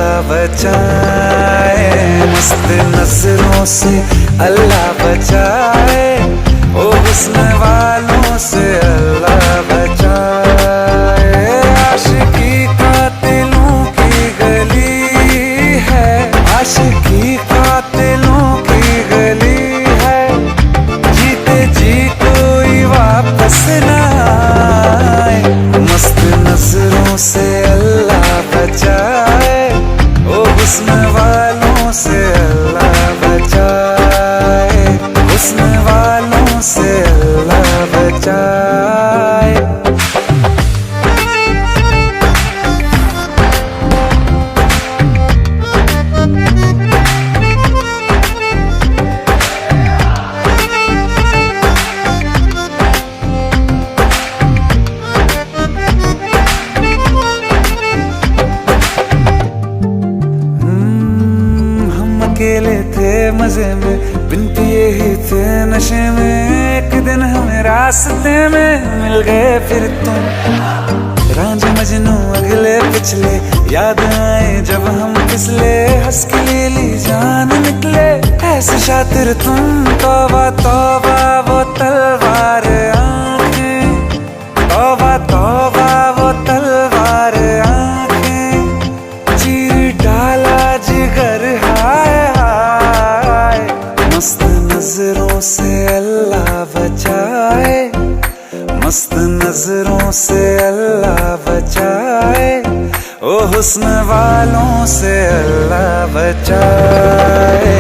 अल्लाह बचाए, मस्त नजरों से अल्लाह बचाए, ओ हुस्न वालों से अल्लाह बचाए। आशिकी कातिलों की गली है, आशिकी कातिलों की गली है, जीते जी कोई वापस ना आए, मस्त नजरों से अल्लाह बचाए, ओ हुस्न वालों से अल्लाह बचाए, हुस्न वालों से अल्लाह बचाए। अकेले थे मजे में, बिन पिए ही थे नशे में, एक दिन हमें रास्ते में मिल गए फिर तुम। रांझे मजनू अगले पिछले याद आए जब हम फिसले, हंस के ले ली जान निकले ऐसे शातिर तुम। तौबा तौबा वो तलवार आंखें, तौबा तौबा वो तलवार आंखें, चीर डाला जिगर हाय हाय, मस्त नजरों से अल्लाह बचाए, मस्त नजरों से अल्लाह बचाए, ओ हुस्न वालों से अल्लाह बचाए,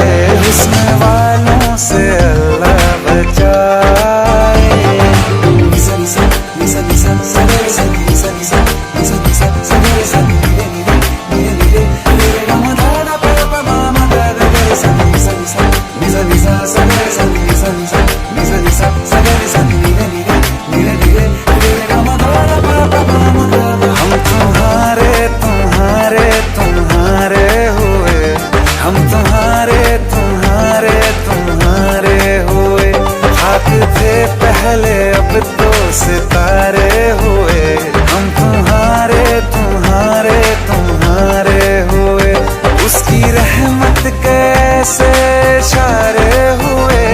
हुस्न वालों से अल्लाह बचाए। निसा निसा निसा निसा निसा निसा निसा निसा निसा निसा निरे निरे निरे निरे निरे गमदादा पापा मामा दादा निसा निसा निसा निसा निसा निसा निसा निसा निसा निसा निरे निरे निरे निरे निरे गमदादा पापा मामा दादा। हम तुम्हारे तुम्हारे तुम्हारे हुए, हम तुम्हारे तुम्हारे तुम्हारे हुए, खाक थे पहले अब तो सितारे हुए, हम तुम्हारे तुम्हारे तुम्हारे हुए, उसकी रहमत कैसे इशारे हुए,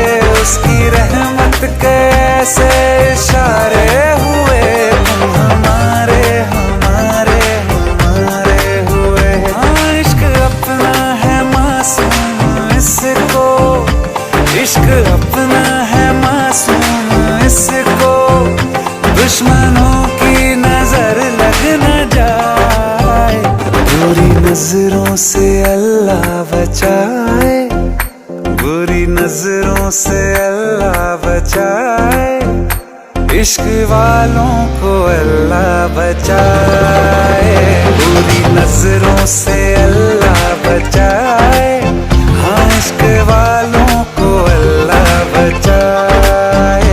उसकी रहमत कैसे इशारे हुए, तुम हमारे हमारे हमारे हुए। हाँ इश्क अपना है मासूम इसको, इश्क अपना है मासूम इसको, दुश्मनों की नजर लग न जाए, बुरी नजरों से अल्लाह बचाए, बुरी नजरों से अल्लाह बचाए, इश्क वालों को अल्लाह बचाए, बुरी नजरों से अल्लाह बचाए, हाँ इश्क वालों को अल्लाह बचाए,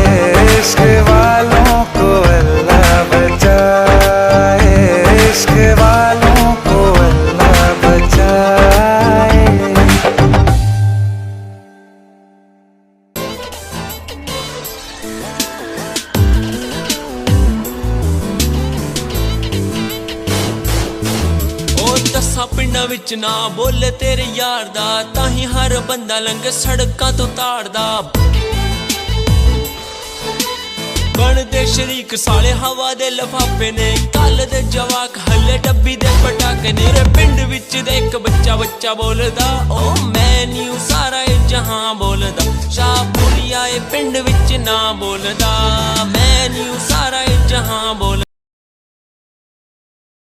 इश्क वालों को अल्लाह बचाए, इश्क वालों को अल्लाह बचाए। दसा पिंडा विच ना बोले तेरे यार दा, ताही हर बंदा लंघे सड़कां तो ताड़दा। बन दे शरीक साले हवा दे लफाफे ने, कल दे जवाक हले डब्बी दे पटाके ने, रे पिंड विच दे एक बच्चा बच्चा बोलदा, ओ मैं न्यू सारा जहां बोलदा, शाहपुरिया पिंड विच ना बोलदा, मैं न्यू सारा जहां बोलदा।